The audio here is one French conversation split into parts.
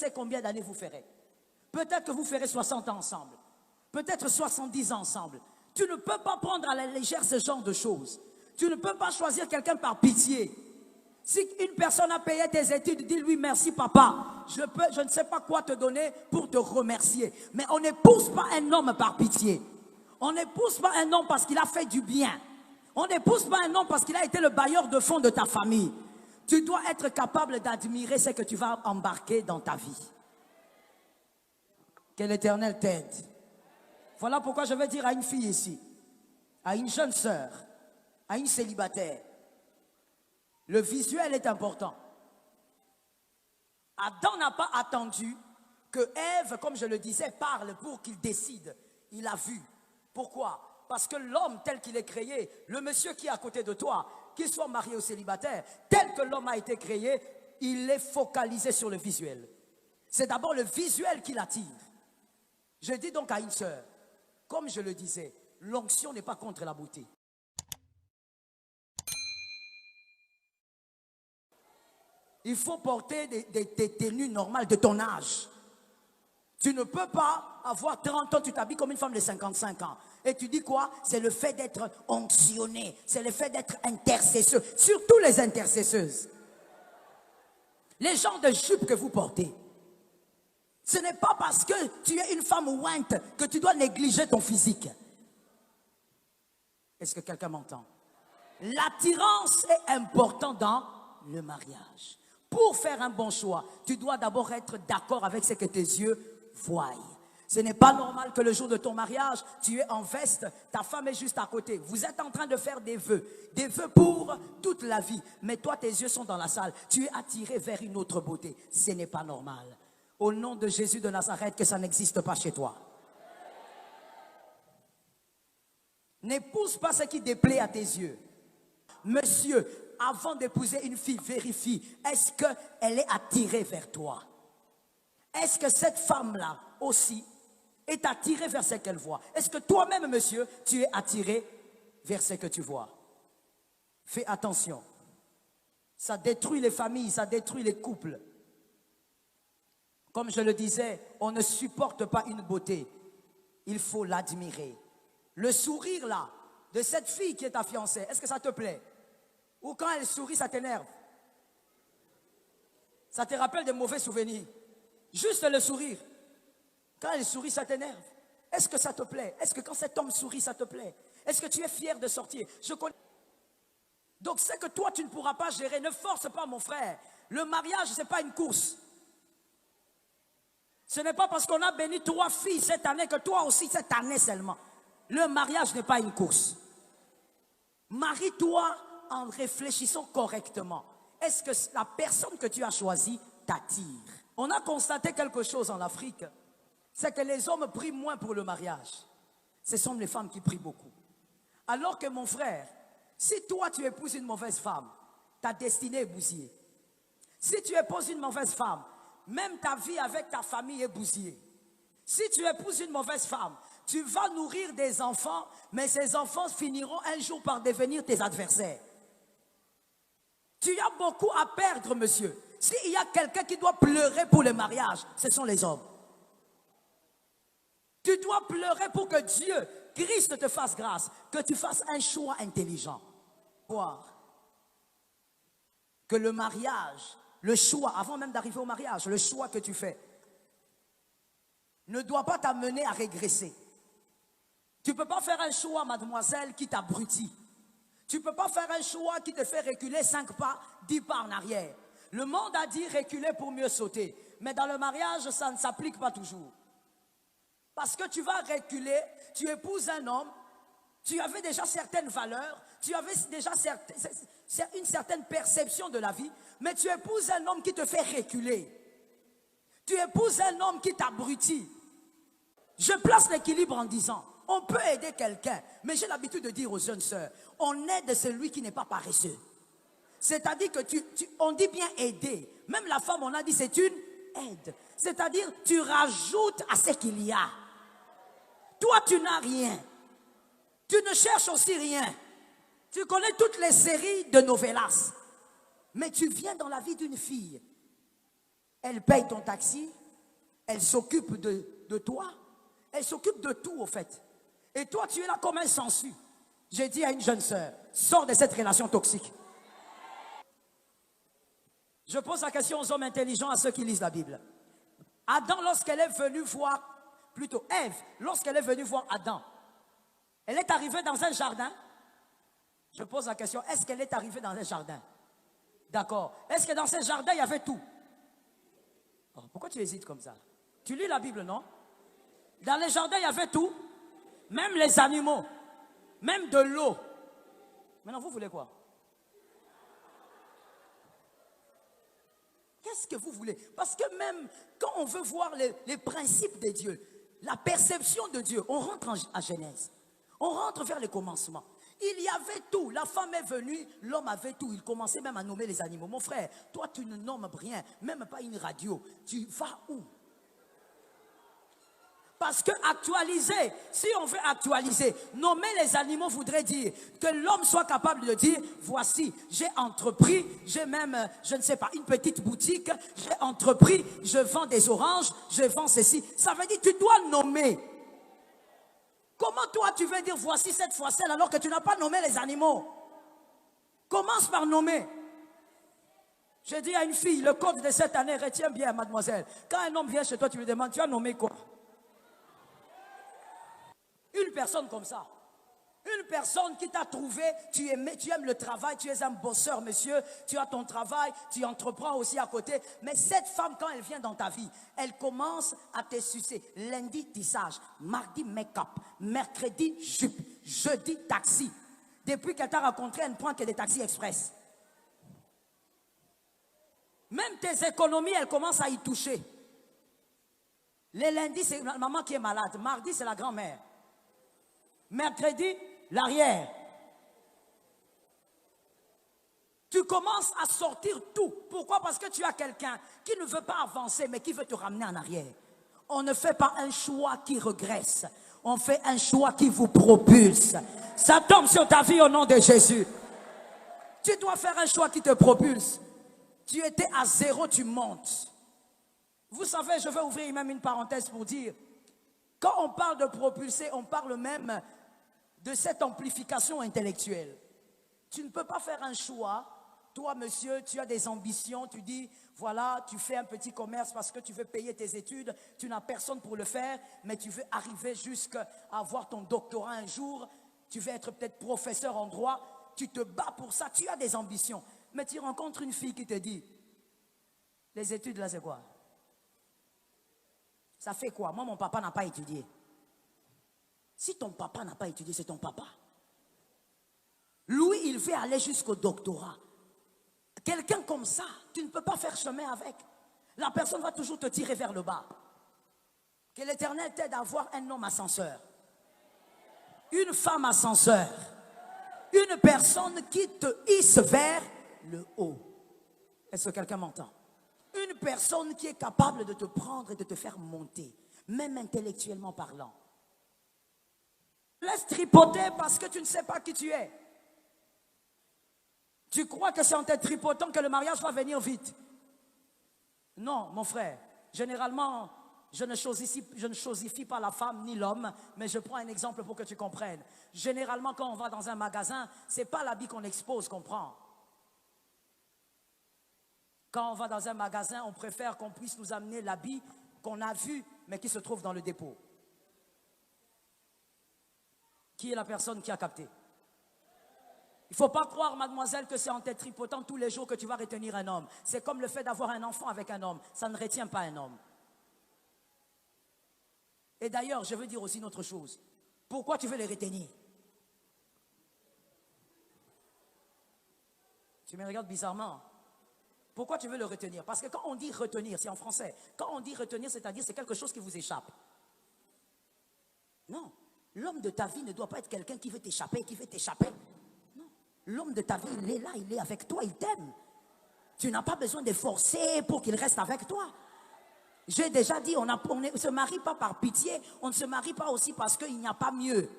sais combien d'années vous ferez. Peut-être que vous ferez 60 ans ensemble. Peut-être 70 ans ensemble. Tu ne peux pas prendre à la légère ce genre de choses. Tu ne peux pas choisir quelqu'un par pitié. Si une personne a payé tes études, dis-lui merci papa. Je ne sais pas quoi te donner pour te remercier. Mais on n'épouse pas un homme par pitié. On n'épouse pas un homme parce qu'il a fait du bien. On n'épouse pas un homme parce qu'il a été le bailleur de fonds de ta famille. Tu dois être capable d'admirer ce que tu vas embarquer dans ta vie. Que l'Éternel t'aide. Voilà pourquoi je vais dire à une fille ici, à une jeune sœur, à une célibataire, le visuel est important. Adam n'a pas attendu que Ève, comme je le disais, parle pour qu'il décide. Il a vu. Pourquoi? Parce que l'homme tel qu'il est créé, le monsieur qui est à côté de toi, qu'il soit marié ou célibataire, tel que l'homme a été créé, il est focalisé sur le visuel. C'est d'abord le visuel qui l'attire. Je dis donc à une sœur, comme je le disais, l'onction n'est pas contre la beauté. Il faut porter des tenues normales de ton âge. Tu ne peux pas avoir 30 ans, tu t'habilles comme une femme de 55 ans. Et tu dis quoi? C'est le fait d'être onctionné, c'est le fait d'être intercesseur. Surtout les intercesseuses. Les genres de jupes que vous portez. Ce n'est pas parce que tu es une femme ointe que tu dois négliger ton physique. Est-ce que quelqu'un m'entend? L'attirance est importante dans le mariage. Pour faire un bon choix, tu dois d'abord être d'accord avec ce que tes yeux voient. Ce n'est pas normal que le jour de ton mariage, tu es en veste, ta femme est juste à côté. Vous êtes en train de faire des vœux pour toute la vie. Mais toi, tes yeux sont dans la salle. Tu es attiré vers une autre beauté. Ce n'est pas normal. Au nom de Jésus de Nazareth, que ça n'existe pas chez toi. N'épouse pas ce qui déplaît à tes yeux. Monsieur, avant d'épouser une fille, vérifie, est-ce qu'elle est attirée vers toi? Est-ce que cette femme-là aussi est attirée vers ce qu'elle voit? Est-ce que toi-même, monsieur, tu es attiré vers ce que tu vois? Fais attention. Ça détruit les familles, ça détruit les couples. Comme je le disais, on ne supporte pas une beauté. Il faut l'admirer. Le sourire là, de cette fille qui est ta fiancée, est-ce que ça te plaît? Ou quand elle sourit, ça t'énerve? Ça te rappelle de mauvais souvenirs? Juste le sourire. Quand elle sourit, ça t'énerve. Est-ce que ça te plaît? Est-ce que quand cet homme sourit, ça te plaît? Est-ce que tu es fier de sortir? Je connais. Donc c'est que toi, tu ne pourras pas gérer. Ne force pas, mon frère. Le mariage, ce n'est pas une course. Ce n'est pas parce qu'on a béni 3 filles cette année que toi aussi cette année seulement. Le mariage n'est pas une course. Marie-toi en réfléchissant correctement. Est-ce que la personne que tu as choisie t'attire? On a constaté quelque chose en Afrique. C'est que les hommes prient moins pour le mariage. Ce sont les femmes qui prient beaucoup. Alors que mon frère, si toi tu épouses une mauvaise femme, ta destinée est bousillée. Si tu épouses une mauvaise femme, même ta vie avec ta famille est bousillée. Si tu épouses une mauvaise femme, tu vas nourrir des enfants, mais ces enfants finiront un jour par devenir tes adversaires. Tu as beaucoup à perdre, monsieur. S'il y a quelqu'un qui doit pleurer pour le mariage, ce sont les hommes. Tu dois pleurer pour que Dieu, Christ te fasse grâce, que tu fasses un choix intelligent. Que le mariage, le choix, avant même d'arriver au mariage, le choix que tu fais, ne doit pas t'amener à régresser. Tu ne peux pas faire un choix, mademoiselle, qui t'abrutit. Tu ne peux pas faire un choix qui te fait reculer 5 pas, 10 pas en arrière. Le monde a dit reculer pour mieux sauter. Mais dans le mariage, ça ne s'applique pas toujours. Parce que tu vas reculer, tu épouses un homme, tu avais déjà certaines valeurs, tu avais déjà une certaine perception de la vie, mais tu épouses un homme qui te fait reculer. Tu épouses un homme qui t'abrutit. Je place l'équilibre en disant, on peut aider quelqu'un, mais j'ai l'habitude de dire aux jeunes sœurs, on aide celui qui n'est pas paresseux. C'est-à-dire que on dit bien aider. Même la femme, on a dit c'est une aide. C'est-à-dire tu rajoutes à ce qu'il y a. Toi, tu n'as rien. Tu ne cherches aussi rien. Tu connais toutes les séries de novellas. Mais tu viens dans la vie d'une fille. Elle paye ton taxi, elle s'occupe de toi, elle s'occupe de tout au fait. Et toi, tu es là comme un sensu. J'ai dit à une jeune sœur, sors de cette relation toxique. Je pose la question aux hommes intelligents, à ceux qui lisent la Bible. Adam, lorsqu'elle est venue voir, plutôt Ève, lorsqu'elle est venue voir Adam, elle est arrivée dans un jardin. Je pose la question, est-ce qu'elle est arrivée dans un jardin? D'accord. Est-ce que dans ce jardin, il y avait tout? Oh, pourquoi tu hésites comme ça? Tu lis la Bible, non? Dans les jardins, il y avait tout. Même les animaux. Même de l'eau. Maintenant, vous voulez quoi? Qu'est-ce que vous voulez? Parce que même quand on veut voir les principes de Dieu, la perception de Dieu, on rentre à Genèse. On rentre vers le commencement. Il y avait tout. La femme est venue, l'homme avait tout. Il commençait même à nommer les animaux. Mon frère, toi tu ne nommes rien, même pas une radio. Tu vas où? Parce que actualiser, si on veut actualiser, nommer les animaux voudrait dire que l'homme soit capable de dire, voici, j'ai entrepris, j'ai même, je ne sais pas, une petite boutique, j'ai entrepris, je vends des oranges, je vends ceci. Ça veut dire que tu dois nommer. Comment toi tu veux dire voici cette fois-ci alors que tu n'as pas nommé les animaux? Commence par nommer. J'ai dit à une fille, le code de cette année, retiens bien mademoiselle. Quand un homme vient chez toi, tu lui demandes, tu as nommé quoi? Une personne comme ça. Une personne qui t'a trouvé, tu aimes le travail, tu es un bosseur, monsieur, tu as ton travail, tu entreprends aussi à côté. Mais cette femme, quand elle vient dans ta vie, elle commence à te sucer. Lundi, tissage. Mardi, make-up. Mercredi, jupe. Jeudi, taxi. Depuis qu'elle t'a rencontré, elle ne prend que des taxis express. Même tes économies, elle commence à y toucher. Les lundis, c'est la maman qui est malade. Mardi, c'est la grand-mère. Mercredi, l'arrière. Tu commences à sortir tout. Pourquoi? Parce que tu as quelqu'un qui ne veut pas avancer, mais qui veut te ramener en arrière. On ne fait pas un choix qui regresse. On fait un choix qui vous propulse. Ça tombe sur ta vie au nom de Jésus. Tu dois faire un choix qui te propulse. Tu étais à zéro, tu montes. Vous savez, je vais ouvrir même une parenthèse pour dire, quand on parle de propulser, on parle même de cette amplification intellectuelle. Tu ne peux pas faire un choix. Toi, monsieur, tu as des ambitions. Tu dis, voilà, tu fais un petit commerce parce que tu veux payer tes études. Tu n'as personne pour le faire, mais tu veux arriver jusqu'à avoir ton doctorat un jour. Tu veux être peut-être professeur en droit. Tu te bats pour ça. Tu as des ambitions. Mais tu rencontres une fille qui te dit, les études là, c'est quoi? Ça fait quoi? Moi, mon papa n'a pas étudié. Si ton papa n'a pas étudié, c'est ton papa. Lui, il veut aller jusqu'au doctorat. Quelqu'un comme ça, tu ne peux pas faire chemin avec. La personne va toujours te tirer vers le bas. Que l'Éternel t'aide à avoir un homme ascenseur. Une femme ascenseur. Une personne qui te hisse vers le haut. Est-ce que quelqu'un m'entend? Une personne qui est capable de te prendre et de te faire monter, même intellectuellement parlant. Laisse tripoter parce que tu ne sais pas qui tu es. Tu crois que c'est en te tripotant que le mariage va venir vite. Non, mon frère. Généralement, je ne chosifie pas la femme ni l'homme, mais je prends un exemple pour que tu comprennes. Généralement, quand on va dans un magasin, ce n'est pas l'habit qu'on expose qu'on prend. Quand on va dans un magasin, on préfère qu'on puisse nous amener l'habit qu'on a vu, mais qui se trouve dans le dépôt. Qui est la personne qui a capté? Il ne faut pas croire, mademoiselle, que c'est en te tripotant tous les jours que tu vas retenir un homme. C'est comme le fait d'avoir un enfant avec un homme. Ça ne retient pas un homme. Et d'ailleurs, je veux dire aussi une autre chose. Pourquoi tu veux les retenir? Tu me regardes bizarrement. Pourquoi tu veux le retenir? Parce que quand on dit retenir, c'est en français. Quand on dit retenir, c'est-à-dire c'est quelque chose qui vous échappe. Non. L'homme de ta vie ne doit pas être quelqu'un qui veut t'échapper, qui veut t'échapper. Non. L'homme de ta vie, il est là, il est avec toi, il t'aime. Tu n'as pas besoin de forcer pour qu'il reste avec toi. J'ai déjà dit, on ne se marie pas par pitié, on ne se marie pas aussi parce qu'il n'y a pas mieux.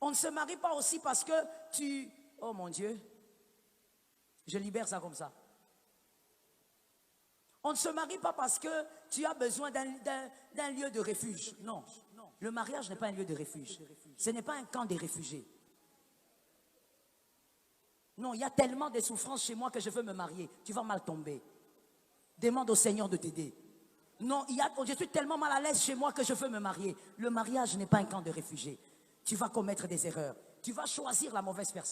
On ne se marie pas aussi parce que tu... Oh mon Dieu, je libère ça comme ça. On ne se marie pas parce que tu as besoin d'un lieu de refuge. Non. Le mariage n'est pas un lieu de refuge. Ce n'est pas un camp des réfugiés. Non, il y a tellement de souffrances chez moi que je veux me marier. Tu vas mal tomber. Demande au Seigneur de t'aider. Non, je suis tellement mal à l'aise chez moi que je veux me marier. Le mariage n'est pas un camp de réfugiés. Tu vas commettre des erreurs. Tu vas choisir la mauvaise personne.